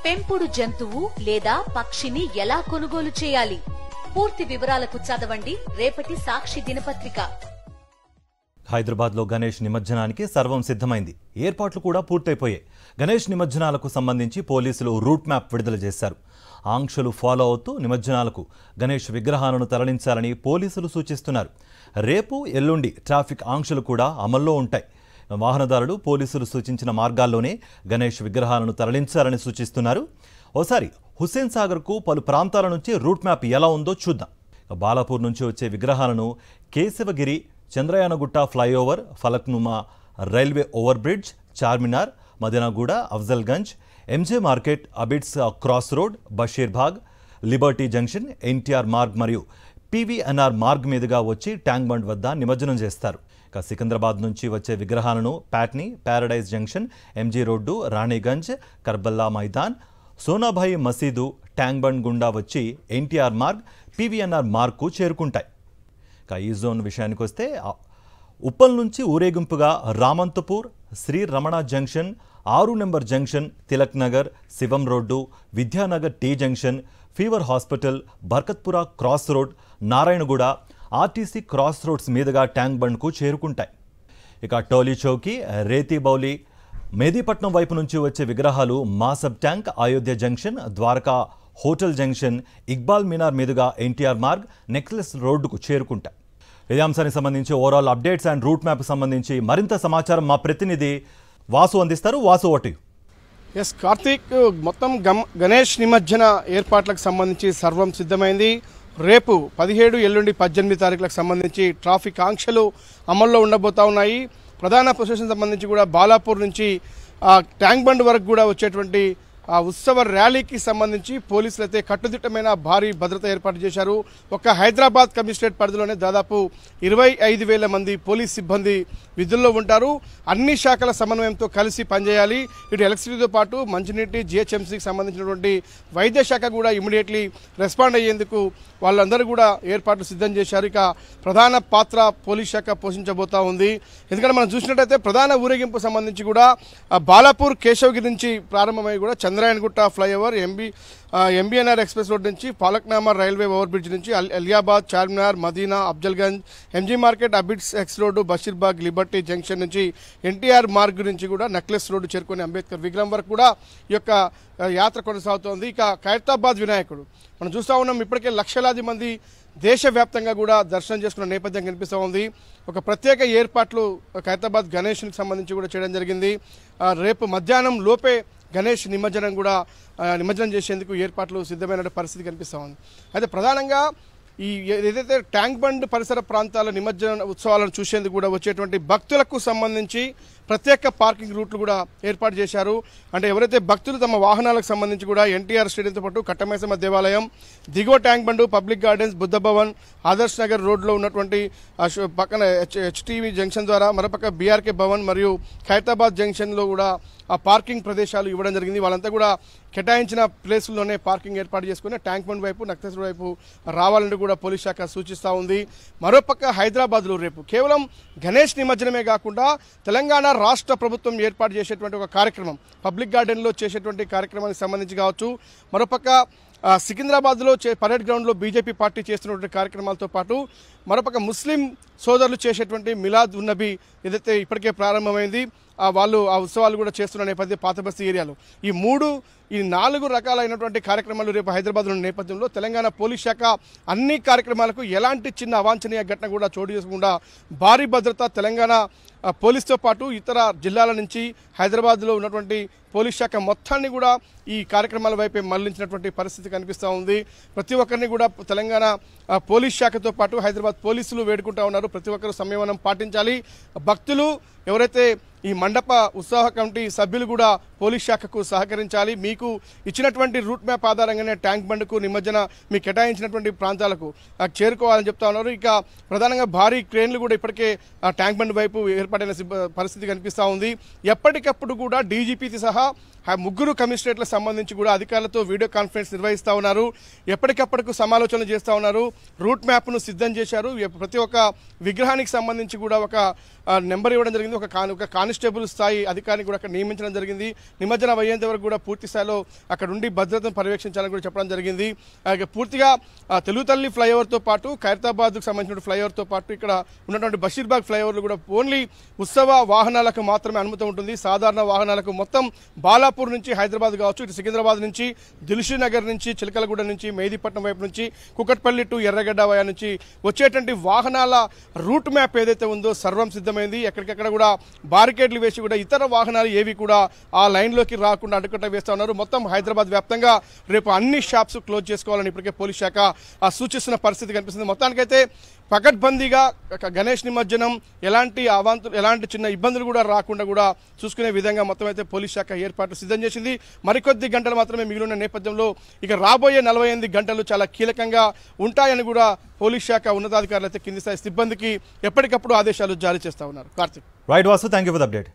పెంపుడు జంతువు లేదా పక్షిని ఎలా కొనుగోలు చేయాలి? పూర్తి వివరాలకు చదవండి రేపటి సాక్షి దినపత్రిక. హైదరాబాద్ లో గణేష్ నిమజ్జనానికి సర్వం సిద్ధమైంది. ఏర్పాట్లు కూడా పూర్తయిపోయాయి. గణేష్ నిమజ్జనాలకు సంబంధించి పోలీసులు రూట్ మ్యాప్ విడుదల చేశారు. ఆంక్షలు ఫాలో అవుతూ నిమజ్జనాలకు గణేష్ విగ్రహాలను తరలించాలని పోలీసులు సూచిస్తున్నారు. రేపు ఎల్లుండి ట్రాఫిక్ ఆంక్షలు కూడా అమల్లో ఉంటాయి. వాహనదారులు పోలీసులు సూచించిన మార్గాల్లోనే గణేష్ విగ్రహాలను తరలించాలని సూచిస్తున్నారు. ఓసారి హుస్సేన్ సాగర్కు పలు ప్రాంతాల నుంచి రూట్ మ్యాప్ ఎలా ఉందో చూద్దాం. బాలాపూర్ నుంచి వచ్చే విగ్రహాలను Keshavagiri, Chandrayangutta flyover, Falaknuma railway over bridge, Charminar, Madinaguda, Afzalgunj, MJ market, Abids cross road, Basheerbagh, liberty junction, NTR Marg మరియు పీవీఎన్ఆర్ మార్గ్ మీదుగా వచ్చి ట్యాంక్ బండ్ వద్ద నిమజ్జనం చేస్తారు. ఇక సికింద్రాబాద్ నుంచి వచ్చే విగ్రహాలను Patny, Paradise junction, MG road, Raniganj, Karbala Maidan, Sonabhai మసీదు, ట్యాంక్ బండ్ గుండా వచ్చి ఎన్టీఆర్ మార్గ్, పీవీఎన్ఆర్ మార్గ్కు చేరుకుంటాయి. ఇక ఈ జోన్ విషయానికి వస్తే ఉప్పల్ నుంచి ఊరేగింపుగా Ramanthapur, Sri Ramana junction, 6 number junction, Tilak Nagar, Shivam road, Vidyanagar T junction, fever hospital, Barkatpura cross road, Narayanguda, RTC cross roads మీదుగా ట్యాంక్ బండ్కు చేరుకుంటాయి. ఇక టోలీ చౌకీ, రేతిబౌలి, మేదీపట్నం వైపు నుంచి వచ్చే విగ్రహాలు Masab tank, Ayodhya junction, Dwaraka hotel junction, Iqbal Minar మీదుగా ఎన్టీఆర్ మార్గ్, నెక్లెస్ రోడ్డుకు చేరుకుంటాయి. ఇదే అంశానికి సంబంధించి overall updates and route map సంబంధించి మరింత సమాచారం మా ప్రతినిధి వాసు అందిస్తారు. వాసు, ఓటు. ఎస్ కార్తీక్, మొత్తం గణేష్ నిమజ్జన ఏర్పాట్లకు సంబంధించి సర్వం సిద్ధమైంది. రేపు 17, ఎల్లుండి 18 తారీఖులకు సంబంధించి ట్రాఫిక్ ఆంక్షలు అమల్లో ఉండబోతా ఉన్నాయి. ప్రధాన ప్రొసెషన్ సంబంధించి కూడా బాలాపూర్ నుంచి ట్యాంక్ బండ్ వరకు కూడా వచ్చేటువంటి ఆ ఉత్సవ ర్యాలీకి సంబంధించి పోలీసులు అయితే కట్టుదిట్టమైన భారీ భద్రత ఏర్పాటు చేశారు. ఒక హైదరాబాద్ కమిషనరేట్ పరిధిలోనే దాదాపు 25,000 మంది పోలీస్ సిబ్బంది విధుల్లో ఉంటారు. అన్ని శాఖల సమన్వయంతో కలిసి పనిచేయాలి. ఇటు ఎలక్ట్రిసిటీతో పాటు మంచినీటి, జిహెచ్ఎంసీకి సంబంధించినటువంటి వైద్య శాఖ కూడా ఇమీడియట్లీ రెస్పాండ్ అయ్యేందుకు వాళ్ళందరూ కూడా ఏర్పాట్లు సిద్ధం చేశారు. ఇక ప్రధాన పాత్ర పోలీస్ శాఖ పోషించబోతా ఉంది. ఎందుకంటే మనం చూసినట్టయితే ప్రధాన ఊరేగింపు సంబంధించి కూడా బాలాపూర్ కేశవగిరి నుంచి ప్రారంభమై కూడా Chandrayangutta flyover, MBNR express road నుంచి పాలక్నామా రైల్వే ఓవర్ బ్రిడ్జ్ నుంచి Aliabad, Charminar, Madina, Afzalgunj, MG market, Abids X road, Basheerbagh, liberty junction నుంచి ఎన్టీఆర్ మార్గ్ నుంచి కూడా నెక్లెస్ రోడ్డు చేరుకుని అంబేద్కర్ విగ్రహం వరకు కూడా ఈ యొక్క యాత్ర కొనసాగుతోంది. ఇక ఖైరతాబాద్ వినాయకుడు మనం చూస్తూ ఉన్నాం. ఇప్పటికే లక్షలాది మంది దేశవ్యాప్తంగా కూడా దర్శనం చేసుకున్న నేపథ్యం కనిపిస్తూ ఉంది. ఒక ప్రత్యేక ఏర్పాట్లు ఖైరతాబాద్ గణేష్కి సంబంధించి కూడా చేయడం జరిగింది. రేపు మధ్యాహ్నం లోపే గణేష్ నిమజ్జనం చేసేందుకు ఏర్పాట్లు సిద్ధమైన పరిస్థితి కనిపిస్తూ ఉంది. అయితే ప్రధానంగా ఈ ఏదైతే ట్యాంక్ బండ్ పరిసర ప్రాంతాల నిమజ్జన ఉత్సవాలను చూసేందుకు కూడా వచ్చేటువంటి భక్తులకు సంబంధించి ప్రత్యేక పార్కింగ్ రూట్లు కూడా ఏర్పాటు చేశారు. అంటే ఎవరైతే భక్తులు తమ వాహనాలకు సంబంధించి కూడా ఎన్టీఆర్ స్టేడియంతో పాటు కట్టమైసమ్మ దేవాలయం, దిగువ tank bund, public gardens, Buddha Bhavan, Adarsh Nagar రోడ్లో ఉన్నటువంటి పక్కన హెచ్టీవీ జంక్షన్ ద్వారా మరోపక్క బీఆర్కే భవన్ మరియు ఖైరతాబాద్ జంక్షన్లో కూడా ఆ పార్కింగ్ ప్రదేశాలు ఇవ్వడం జరిగింది. వాళ్ళంతా కూడా కేటాయించిన ప్లేసుల్లోనే పార్కింగ్ ఏర్పాటు చేసుకుని ట్యాంక్ బండ్ వైపు, నక్లెస్ వైపు రావాలని కూడా పోలీస్ శాఖ సూచిస్తూ ఉంది. మరోపక్క హైదరాబాద్లో రేపు కేవలం గణేష్ నిమజ్జనమే కాకుండా తెలంగాణ రాష్ట్ర ప్రభుత్వం ఏర్పాటు చేసేటువంటి ఒక కార్యక్రమం, పబ్లిక్ గార్డెన్లో చేసేటువంటి కార్యక్రమానికి సంబంధించి కావచ్చు, మరోపక్క సికింద్రాబాద్లో పరేడ్ గ్రౌండ్లో బీజేపీ పార్టీ చేస్తున్నటువంటి కార్యక్రమాలతో పాటు మరోపక్క ముస్లిం సోదరులు చేసేటువంటి మిలాద్ ఉన్నబీ ఏదైతే ఇప్పటికే ప్రారంభమైంది, వాళ్ళు ఆ ఉత్సవాలు కూడా చేస్తున్న నేపథ్యం పాతబస్తీ ఏరియాలో ఈ 4 రకాలైనటువంటి కార్యక్రమాలు రేపు హైదరాబాద్లో ఉన్న నేపథ్యంలో తెలంగాణ పోలీస్ శాఖ అన్ని కార్యక్రమాలకు ఎలాంటి చిన్న అవాంఛనీయ ఘటన కూడా చోటు చేసుకోకుండా భారీ భద్రత తెలంగాణ పోలీసుతో పాటు ఇతర జిల్లాల నుంచి హైదరాబాద్లో ఉన్నటువంటి పోలీస్ శాఖ మొత్తాన్ని కూడా ఈ కార్యక్రమాల వైపే మళ్లించినటువంటి పరిస్థితి కనిపిస్తూ ఉంది. ప్రతి ఒక్కరిని కూడా తెలంగాణ పోలీస్ శాఖతో పాటు హైదరాబాద్ పోలీసులు వేడుకుంటా ఉన్నారు. ప్రతి ఒక్కరు సంయమనం పాటించాలి. భక్తులు ఎవరైతే ఈ మండప ఉత్సాహ కమిటీ సభ్యులు కూడా పోలీస్ శాఖకు సహకరించాలి. మీకు ఇచ్చినటువంటి రూట్ మ్యాప్ ఆధారంగానే ట్యాంక్ బండ్కు నిమజ్జన మీకు కేటాయించినటువంటి ప్రాంతాలకు చేరుకోవాలని చెప్తా ఉన్నారు. ఇక ప్రధానంగా భారీ క్రేన్లు కూడా ఇప్పటికే ట్యాంక్ బండ్ వైపు ఏర్పడిన పరిస్థితి కనిపిస్తూ ఉంది. ఎప్పటికప్పుడు కూడా డీజీపీతో సహా 3 కమిషనరేట్లకు సంబంధించి కూడా అధికారులతో వీడియో కాన్ఫరెన్స్ నిర్వహిస్తూ ఉన్నారు. ఎప్పటికప్పటికి సమాలోచనలు చేస్తూ ఉన్నారు. రూట్ మ్యాప్ను సిద్ధం చేశారు. ప్రతి ఒక్క విగ్రహానికి సంబంధించి కూడా ఒక నెంబర్ ఇవ్వడం జరిగింది. ఒక కానిస్టేబుల్ స్థాయి అధికారిని కూడా అక్కడ నియమించడం జరిగింది. నిమజ్జనం అయ్యేంత వరకు కూడా పూర్తి స్థాయిలో అక్కడ ఉండి భద్రతను పర్యవేక్షించాలని కూడా చెప్పడం జరిగింది. పూర్తిగా తెలుగుతల్లి ఫ్లైఓవర్తో పాటు ఖైరతాబాద్కు సంబంధించిన ఫ్లైఓవర్తో పాటు ఇక్కడ ఉన్నటువంటి బషీర్బాగ్ ఫ్లైఓవర్లు కూడా ఓన్లీ ఉత్సవ వాహనాలకు మాత్రమే అనుమతి ఉంటుంది. సాధారణ వాహనాలకు మొత్తం బాలాపూర్ నుంచి హైదరాబాద్ కావచ్చు, ఇటు సికింద్రాబాద్ నుంచి, దిల్షునగర్ నుంచి, చిలకలగూడ నుంచి, మెహదీపట్నం వైపు నుంచి, కుకట్పల్లి టు ఎర్రగడ్డ వయ నుంచి వచ్చేటువంటి వాహనాల రూట్ మ్యాప్ ఏదైతే ఉందో సర్వం సిద్ధమైంది. ఎక్కడికక్కడ కూడా బారికేడ్లు వేసి కూడా ఇతర వాహనాలు ఏవి కూడా ఆ లైన్లోకి రాకుండా అడ్డుకట్ట వేస్తా ఉన్నారు. మొత్తం హైదరాబాద్ వ్యాప్తంగా రేపు అన్ని షాప్స్ క్లోజ్ చేసుకోవాలని ఇప్పటికే పోలీస్ శాఖ సూచిస్తున్న పరిస్థితి కనిపిస్తుంది. మొత్తానికైతే పకడ్బందీగా గణేష్ నిమజ్జనం ఎలాంటి చిన్న ఇబ్బందులు కూడా రాకుండా కూడా చూసుకునే విధంగా మొత్తం అయితే పోలీస్ శాఖ ఏర్పాట్లు సిద్ధం చేసింది. మరికొద్ది గంటలు మాత్రమే మిగిలిన నేపథ్యంలో ఇక రాబోయే 48 గంటలు చాలా కీలకంగా ఉంటాయని కూడా పోలీస్ శాఖ ఉన్నతాధికారులు అయితే కింది స్థాయి సిబ్బందికి ఎప్పటికప్పుడు ఆదేశాలు జారీ చేస్తా ఉన్నారు. Karthik. Right Vasu, thank you for the update.